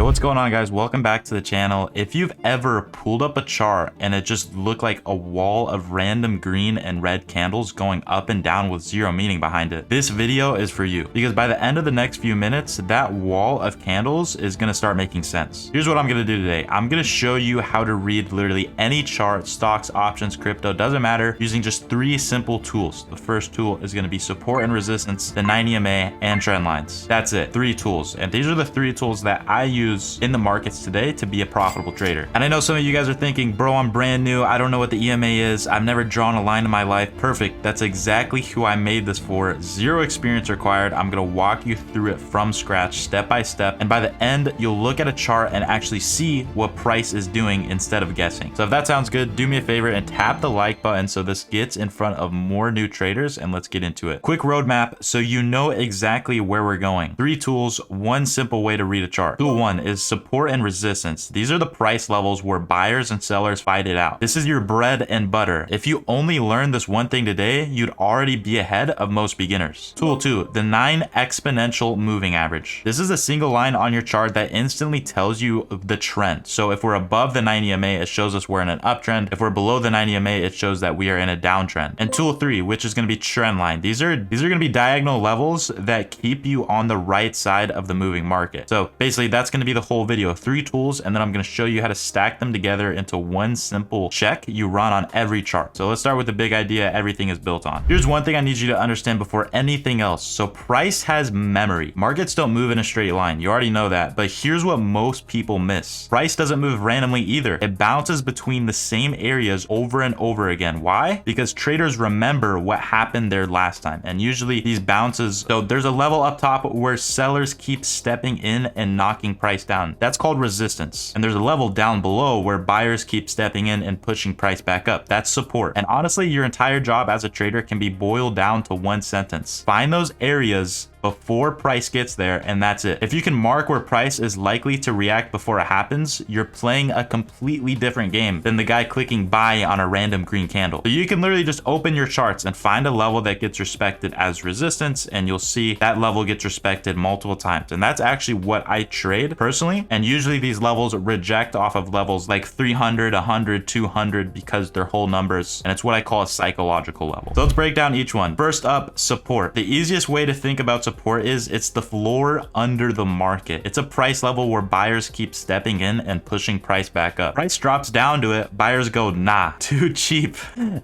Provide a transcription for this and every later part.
What's going on, guys? Welcome back to the channel. If you've ever pulled up a chart and it just looked like a wall of random green and red candles going up and down with zero meaning behind it, this video is for you, because by the end of the next few minutes, that wall of candles is going to start making sense. Here's what I'm going to do today. I'm going to show you how to read literally any chart, stocks, options, crypto, doesn't matter, using just 3 simple tools. The first tool is going to be support and resistance, the 90 EMA, and trend lines. That's it, 3 tools. And these are the 3 tools that I use in the markets today to be a profitable trader. And I know some of you guys are thinking, bro, I'm brand new, I don't know what the EMA is, I've never drawn a line in my life. Perfect. That's exactly who I made this for. Zero experience required. I'm gonna walk you through it from scratch, step by step, and by the end you'll look at a chart and actually see what price is doing instead of guessing. So if that sounds good, do me a favor and tap the like button so this gets in front of more new traders, and let's get into it. Quick roadmap so you know exactly where we're going. 3 tools, 1 simple way to read a chart. Tool 1 is support and resistance. These are the price levels where buyers and sellers fight it out. This is your bread and butter. If you only learned this one thing today, you'd already be ahead of most beginners. Tool 2, the 9 exponential moving average. This is a single line on your chart that instantly tells you the trend. So if we're above the 90 EMA, it shows us we're in an uptrend. If we're below the 90 EMA, it shows that we are in a downtrend. And tool 3, which is going to be trend line. These are going to be diagonal levels that keep you on the right side of the moving market. So basically that's going to be the whole video. 3 tools, and then I'm going to show you how to stack them together into one simple check you run on every chart. So let's start with the big idea everything is built on. Here's one thing I need you to understand before anything else. So price has memory. Markets don't move in a straight line. You already know that, but here's what most people miss. Price doesn't move randomly either. It bounces between the same areas over and over again. Why? Because traders remember what happened there last time, and usually these bounces, so there's a level up top where sellers keep stepping in and knocking price down. That's called resistance. And there's a level down below where buyers keep stepping in and pushing price back up. That's support. And honestly, your entire job as a trader can be boiled down to one sentence. Find those areas before price gets there, and that's it. If you can mark where price is likely to react before it happens, you're playing a completely different game than the guy clicking buy on a random green candle. So you can literally just open your charts and find a level that gets respected as resistance, and you'll see that level gets respected multiple times. And that's actually what I trade personally. And usually these levels reject off of levels like 300, 100, 200 because they're whole numbers, and it's what I call a psychological level. So let's break down each one. First up, support. The easiest way to think about support is it's the floor under the market. It's a price level where buyers keep stepping in and pushing price back up. Price drops down to it, buyers go, nah, too cheap,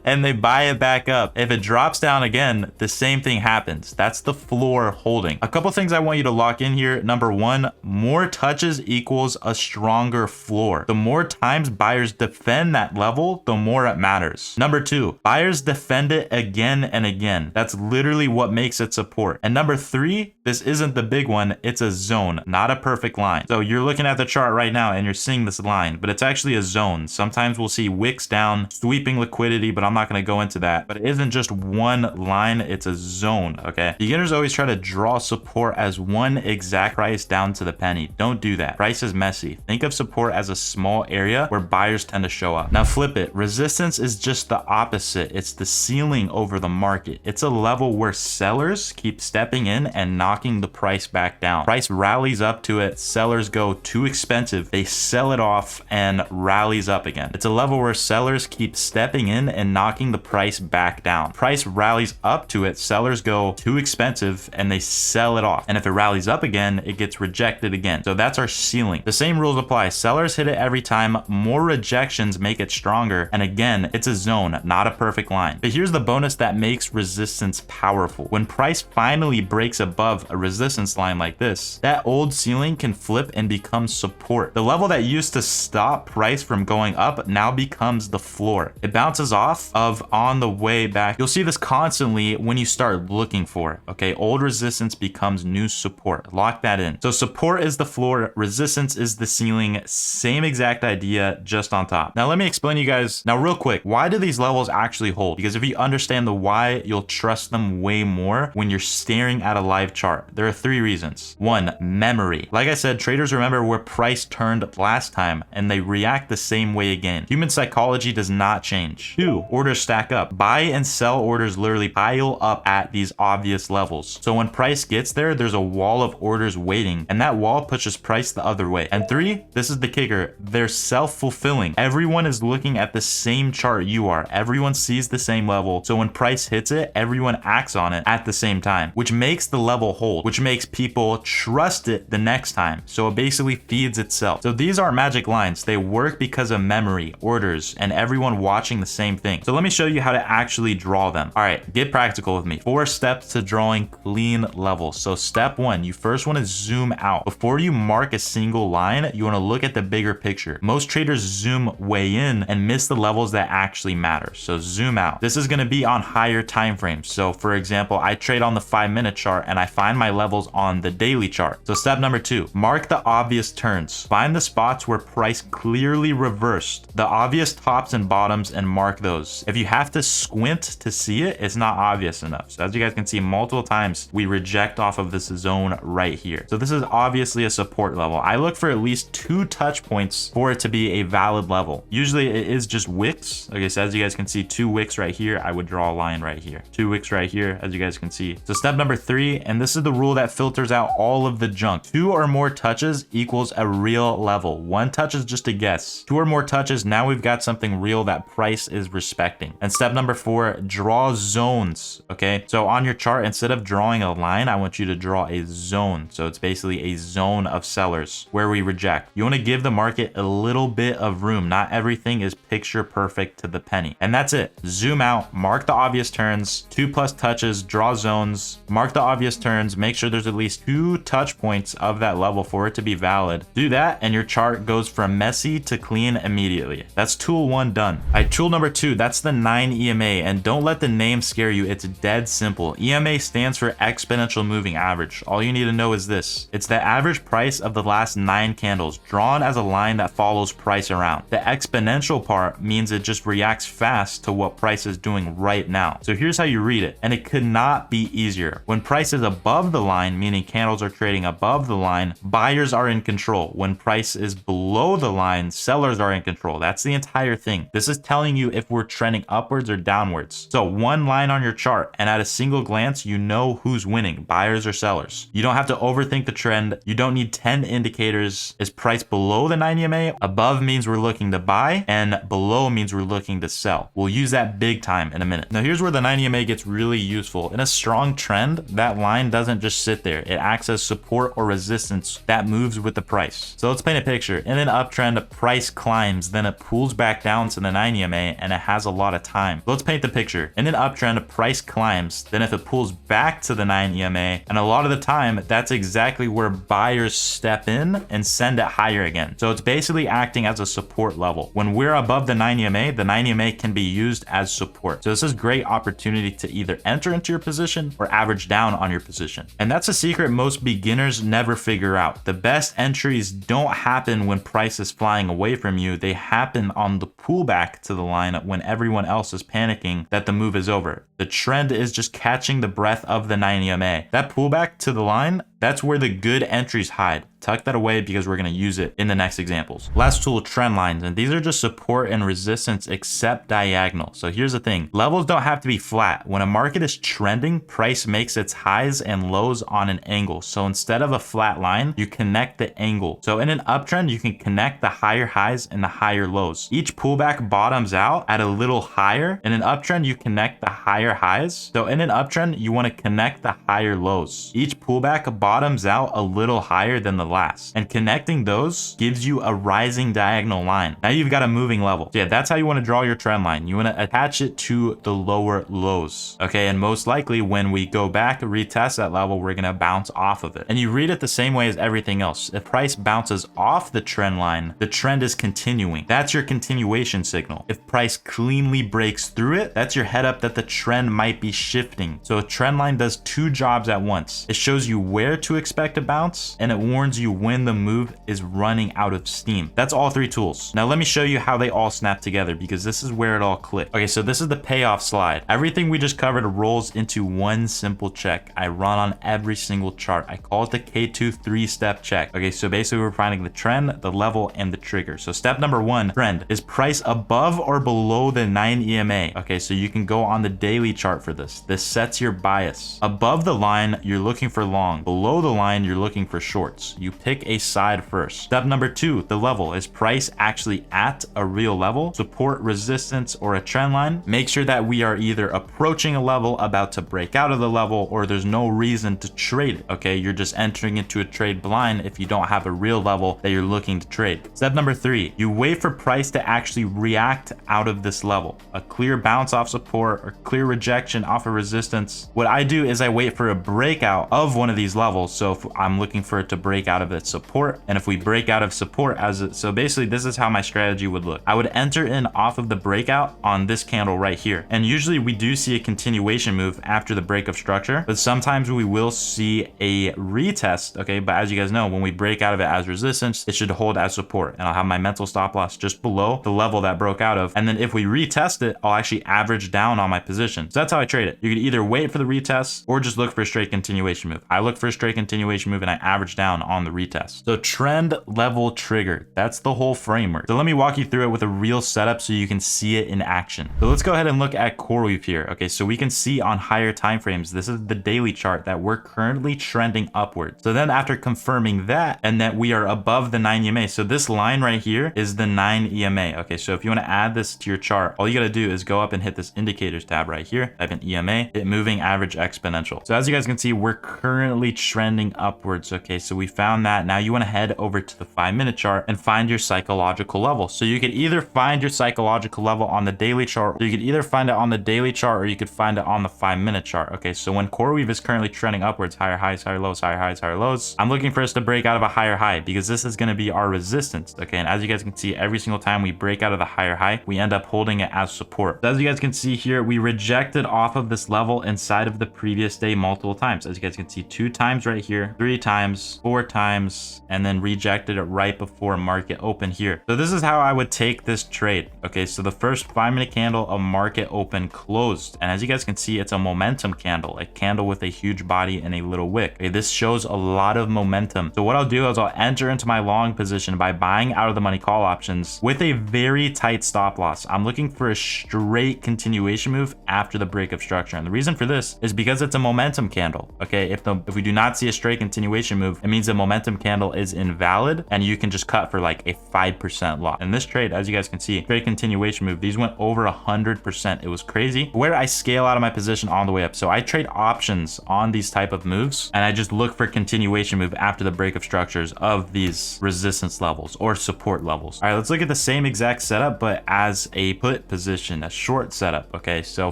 and they buy it back up. If it drops down again, the same thing happens. That's the floor holding. A couple things I want you to lock in here. Number 1, more touches equals a stronger floor. The more times buyers defend that level, the more it matters. Number 2, buyers defend it again and again. That's literally what makes it support. And number 3, this isn't the big one, it's a zone, not a perfect line. So you're looking at the chart right now and you're seeing this line, but it's actually a zone. Sometimes we'll see wicks down, sweeping liquidity, but I'm not going to go into that. But it isn't just one line, it's a zone, okay? Beginners always try to draw support as one exact price down to the penny. Don't do that. Price is messy. Think of support as a small area where buyers tend to show up. Now flip it. Resistance is just the opposite. It's the ceiling over the market. It's a level where sellers keep stepping in and knocking the price back down. Price rallies up to it, sellers go too expensive, they sell it off and rallies up again. It's a level where sellers keep stepping in and knocking the price back down. Price rallies up to it, sellers go too expensive and they sell it off. And if it rallies up again, it gets rejected again. So that's our ceiling. The same rules apply. Sellers hit it every time, more rejections make it stronger. And again, it's a zone, not a perfect line. But here's the bonus that makes resistance powerful. When price finally breaks above a resistance line like this, that old ceiling can flip and become support. The level that used to stop price from going up now becomes the floor. It bounces off of on the way back. You'll see this constantly when you start looking for it. Okay, old resistance becomes new support. Lock that in. So support is the floor, resistance is the ceiling. Same exact idea, just on top. Now let me explain to you guys now real quick, why do these levels actually hold? Because if you understand the why, you'll trust them way more when you're staring at a live chart? There are 3 reasons. 1, memory. Like I said, traders remember where price turned last time and they react the same way again. Human psychology does not change. 2, orders stack up. Buy and sell orders literally pile up at these obvious levels. So when price gets there, there's a wall of orders waiting, and that wall pushes price the other way. And 3, this is the kicker, they're self-fulfilling. Everyone is looking at the same chart you are. Everyone sees the same level. So when price hits it, everyone acts on it at the same time, which makes the level hold, which makes people trust it the next time. So it basically feeds itself. So these aren't magic lines. They work because of memory, orders, and everyone watching the same thing. So let me show you how to actually draw them. All right, get practical with me. 4 steps to drawing clean levels. So step 1, you first want to zoom out. Before you mark a single line, you want to look at the bigger picture. Most traders zoom way in and miss the levels that actually matter. So zoom out. This is going to be on higher time frames. So for example, I trade on the 5-minute chart and I find my levels on the daily chart. So step number 2, mark the obvious turns. Find the spots where price clearly reversed, the obvious tops and bottoms, and mark those. If you have to squint to see it, it's not obvious enough. So as you guys can see, multiple times we reject off of this zone right here. So this is obviously a support level. I look for at least 2 touch points for it to be a valid level. Usually it is just wicks. Okay, so as you guys can see, 2 wicks right here, I would draw a line right here. 2 wicks right here, as you guys can see. So step number 3, and this is the rule that filters out all of the junk. 2 or more touches equals a real level. 1 touch is just a guess. 2 or more touches, now we've got something real that price is respecting. And step number 4, draw zones. Okay, so on your chart, instead of drawing a line, I want you to draw a zone. So it's basically a zone of sellers where we reject. You want to give the market a little bit of room. Not everything is picture perfect to the penny. And that's it. Zoom out, mark the obvious turns, 2+ touches, draw zones, mark the obvious turns, make sure there's at least 2 touch points of that level for it to be valid. Do that and your chart goes from messy to clean immediately. That's tool 1 done. All right, tool number 2, that's the 9 EMA, and don't let the name scare you. It's dead simple. EMA stands for exponential moving average. All you need to know is this. It's the average price of the last 9 candles drawn as a line that follows price around. The exponential part means it just reacts fast to what price is doing right now. So here's how you read it, and it could not be easier. When price is above the line, meaning candles are trading above the line, buyers are in control. When price is below the line, sellers are in control. That's the entire thing. This is telling you if we're trending upwards or downwards. So 1 line on your chart, and at a single glance, you know who's winning, buyers or sellers. You don't have to overthink the trend. You don't need 10 indicators. Is price below the 9 EMA? Above means we're looking to buy, and below means we're looking to sell. We'll use that big time in a minute. Now here's where the 9 EMA gets really useful. In a strong trend, that line doesn't just sit there. It acts as support or resistance that moves with the price. So let's paint a picture. In an uptrend, price climbs, then it pulls back down to the 9 EMA, and it has a lot of time. Let's paint the picture. In an uptrend, price climbs, then if it pulls back to the 9 EMA, and a lot of the time, that's exactly where buyers step in and send it higher again. So it's basically acting as a support level. When we're above the 9 EMA, the 9 EMA can be used as support. So this is a great opportunity to either enter into your position or average down on your position. And that's a secret most beginners never figure out. The best entries don't happen when price is flying away from you. They happen on the pullback to the line when everyone else is panicking that the move is over. The trend is just catching the breath of the 9 EMA. That pullback to the line, that's where the good entries hide. Tuck that away because we're going to use it in the next examples. Last tool, trend lines, and these are just support and resistance except diagonal. So here's the thing, levels don't have to be flat. When a market is trending, price makes its highs and lows on an angle. So instead of a flat line, you connect the angle. So in an uptrend, you can connect the higher highs and the higher lows. Each pullback bottoms out at a little higher. In an uptrend, you connect the higher highs. So in an uptrend, you want to connect the higher lows. Each pullback bottoms out a little higher than the last, and connecting those gives you a rising diagonal line. Now you've got a moving level. So yeah, that's how you want to draw your trend line. You want to attach it to the lower lows. Okay, and most likely when we go back to retest that level, we're going to bounce off of it. And you read it the same way as everything else. If price bounces off the trend line, the trend is continuing. That's your continuation signal. If price cleanly breaks through it, that's your head up that the trend might be shifting. So a trend line does 2 jobs at once. It shows you where to expect a bounce, and it warns you when the move is running out of steam. That's all 3 tools. Now let me show you how they all snap together, because this is where it all clicks. Okay, so this is the payoff slide. Everything we just covered rolls into one simple check I run on every single chart. I call it the K2 3-step check. Okay, so basically we're finding the trend, the level, and the trigger. So step number 1, trend, is price above or below the 9 EMA. Okay, so you can go on the daily chart for this. This sets your bias. Above the line, you're looking for long. Below the line, you're looking for shorts. You pick a side first. Step number 2, the level. Is price actually at a real level, support, resistance, or a trend line? Make sure that we are either approaching a level, about to break out of the level, or there's no reason to trade it. Okay, you're just entering into a trade blind if you don't have a real level that you're looking to trade. Step number 3, you wait for price to actually react out of this level. A clear bounce off support or clear rejection off of resistance. What I do is I wait for a breakout of one of these levels. So if I'm looking for it to break out of its support, and if we break out of support so basically this is how my strategy would look. I would enter in off of the breakout on this candle right here. And usually we do see a continuation move after the break of structure, but sometimes we will see a retest. Okay, but as you guys know, when we break out of it as resistance, it should hold as support, and I'll have my mental stop loss just below the level that broke out of. And then if we retest it, I'll actually average down on my position. So that's how I trade it. You could either wait for the retest or just look for a straight continuation move. I look for a straight continuation move and I average down on the retest. So trend, level, trigger, that's the whole framework. So let me walk you through it with a real setup so you can see it in action. So let's go ahead and look at CoreWeave here. Okay, so we can see on higher time frames, this is the daily chart, that we're currently trending upwards. So then after confirming that, and that we are above the 9 EMA, so this line right here is the 9 EMA. Okay, so if you want to add this to your chart, all you got to do is go up and hit this indicators tab right here, type in EMA, hit moving average exponential. So as you guys can see, we're currently trending upwards. Okay, so we found that. Now you want to head over to the 5-minute chart and find your psychological level. So you could either find your psychological level on the daily chart, or you could either find it on the daily chart, or you could find it on the 5-minute chart. Okay, so when CoreWeave is currently trending upwards, higher highs, higher lows, higher highs, higher lows, I'm looking for us to break out of a higher high, because this is going to be our resistance. Okay, and as you guys can see, every single time we break out of the higher high, we end up holding it as support. So as you guys can see here, we rejected off of this level inside of the previous day multiple times. As you guys can see, 2 times right here, 3 times, 4 times, and then rejected it right before market open here. So this is how I would take this trade. Okay, so the first 5-minute candle of market open closed, and as you guys can see, it's a momentum candle, a candle with a huge body and a little wick. Okay, this shows a lot of momentum. So what I'll do is I'll enter into my long position by buying out of the money call options with a very tight stop loss. I'm looking for a straight continuation move after the break of structure, and the reason for this is because it's a momentum candle. Okay, if we do not see a straight continuation move, it means the momentum candle is invalid, and you can just cut for like a 5% loss. In this trade, as you guys can see, straight continuation move, these went over 100%. It was crazy. Where I scale out of my position on the way up, so I trade options on these type of moves, and I just look for continuation move after the break of structures of these resistance levels or support levels. All right, let's look at the same exact setup, but as a put position, a short setup. Okay, so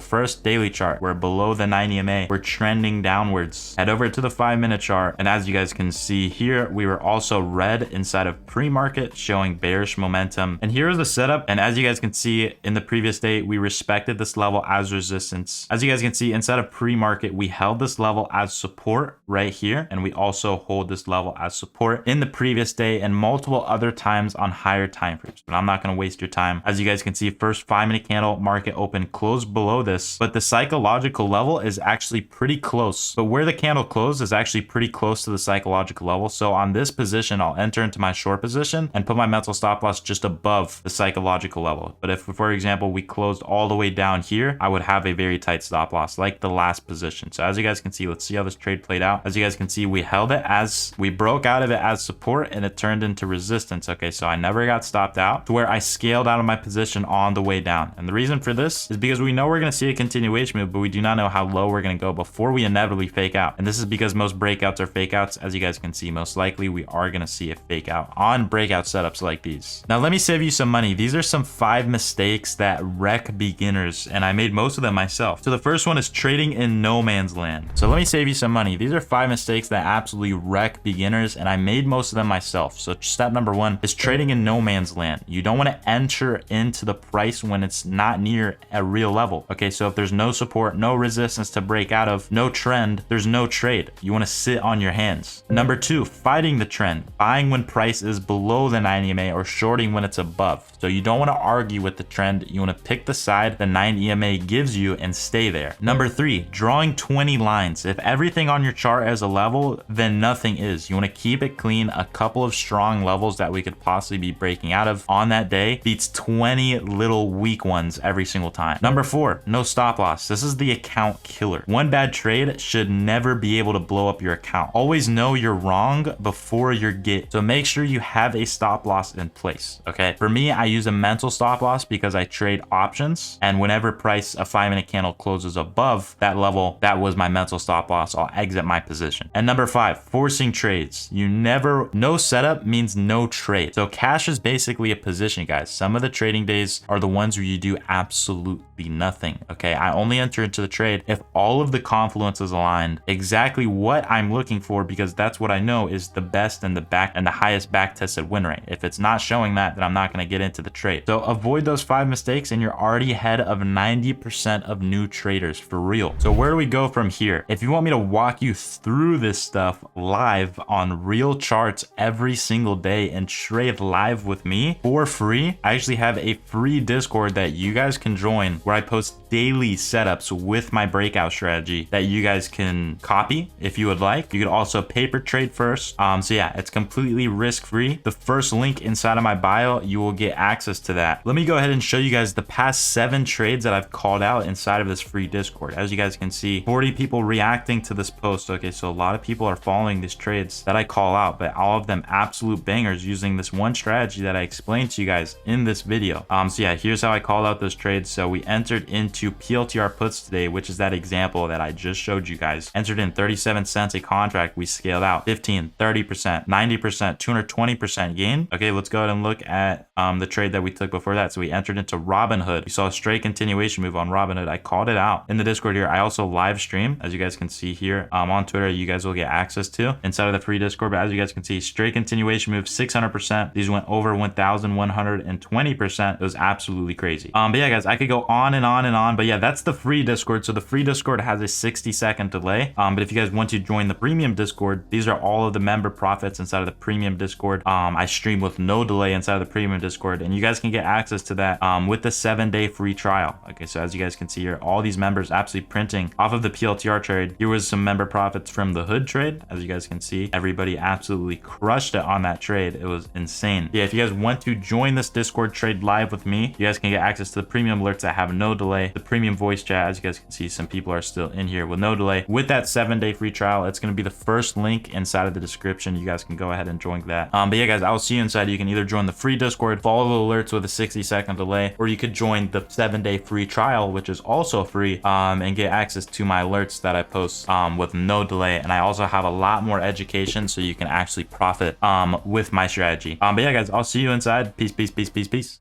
first daily chart, we're below the 9 EMA, we're trending downwards. Head over to the 5-minute chart, and as you guys can see here, we were also red inside of pre-market, showing bearish momentum. And here is the setup, and as you guys can see, in the previous day, we respected this level as resistance. As you guys can see, inside of pre-market, we held this level as support right here, and we also hold this level as support in the previous day and multiple other times on higher time frames. But I'm not going to waste your time. As you guys can see, first 5-minute candle, market open, closed below this, but the psychological level is actually pretty close. But where the candle closed is actually pretty close to the psychological level. So on this position, I'll enter into my short position and put my mental stop loss just above the psychological level. But if, for example, we closed all the way down here, I would have a very tight stop loss like the last position. So as you guys can see, let's see how this trade played out. As you guys can see, we held it as we broke out of it as support, and it turned into resistance. Okay, so I never got stopped out to where I scaled out of my position on the way down. And the reason for this is because we know we're going to see a continuation move, but we do not know how low we're going to go before we inevitably fake out. And this is because most breakouts are fake outs. As you guys can see, most likely we are going to see a fake out on breakout setups like these. Now, let me save you some money. These are some 5 mistakes that wreck beginners, and I made most of them myself. So the first one is trading in no man's land. So let me save you some money. These are 5 mistakes that absolutely wreck beginners, and I made most of them myself. So step number 1 is trading in no man's land. You don't want to enter into the price when it's not near a real level. Okay, so if there's no support, no resistance to break out of, no trend, there's no trade. You want to sit on your hands. Number 2, fighting the trend, buying when price is below the 90 EMA or shorting when it's above. So you don't want to argue with the trend. You want to pick the side the 90 EMA gives you and stay there. Number 3, drawing 20 lines. If everything on your chart is a level, then nothing is. You want to keep it clean. A couple of strong levels that we could possibly be breaking out of on that day beats 20 little weak ones every single time. Number 4, no stop loss. This is the account killer. One bad trade should never be able to blow up your account. Always know you're wrong before you get. So make sure you have a stop loss in place. Okay. For me, I use a mental stop loss because I trade options, and whenever price a 5-minute candle closes above that level, that was my mental stop loss. I'll exit my position. And number 5, forcing trades. No setup means no trade. So cash is basically a position, guys. Some of the trading days are the ones where you do absolutely nothing. Okay. I only enter into the trade if all of the confluences aligned exactly what I'm looking for, because that's what I know is the best and the highest back tested win rate. If it's not showing that, then I'm not going to get into the trade. So avoid those 5 mistakes and you're already ahead of 90% of new traders, for real. So where do we go from here? If you want me to walk you through this stuff live on real charts every single day and trade live with me for free, I actually have a free Discord that you guys can join where I post daily setups with my breakout strategy that you guys can copy if you would like. You could also paper trade first. So yeah, it's completely risk-free. The first link inside of my bio, you will get access to that. Let me go ahead and show you guys the past 7 trades that I've called out inside of this free Discord. As you guys can see, 40 people reacting to this post. Okay, so a lot of people are following these trades that I call out, but all of them absolute bangers using this one strategy that I explained to you guys in this video. So yeah, here's how I called out those trades. So we entered into PLTR puts today, which is that example that I just showed you guys. Entered in 37 cents a contract. We scaled out 15, 30%, 90%, 220% gain. Okay, let's go ahead and look at the trade that we took before that. So we entered into Robinhood. We saw a straight continuation move on Robinhood. I called it out in the Discord here. I also live stream, as you guys can see here on Twitter. You guys will get access to inside of the free Discord. But as you guys can see, straight continuation move, 600%. These went over 1,120%. It was absolutely crazy. But yeah, guys, I could go on and on and on. But yeah, that's the free Discord. So the free Discord has a 60-second delay. But if you guys want to join the premium Discord, these are all of the member profits inside of the premium Discord. I stream with no delay inside of the premium Discord, and you guys can get access to that with the 7-day free trial. Okay, so as you guys can see here, all these members absolutely printing off of the PLTR trade. Here was some member profits from the hood trade. As you guys can see, everybody absolutely crushed it on that trade. It was insane. Yeah, if you guys want to join this Discord trade live with me, you guys can get access to the premium alerts that have no delay, the premium voice chat. As you guys can see, some people are still in here with no delay. With that 7-day free trial, it's going to be the first link inside of the description. You guys can go ahead and join that. But yeah, guys, I will see you inside. You can either join the free Discord, follow the alerts with a 60-second delay, or you could join the 7-day free trial, which is also free, and get access to my alerts that I post with no delay. And I also have a lot more education so you can actually profit with my strategy. But yeah, guys, I'll see you inside. Peace, peace, peace, peace, peace.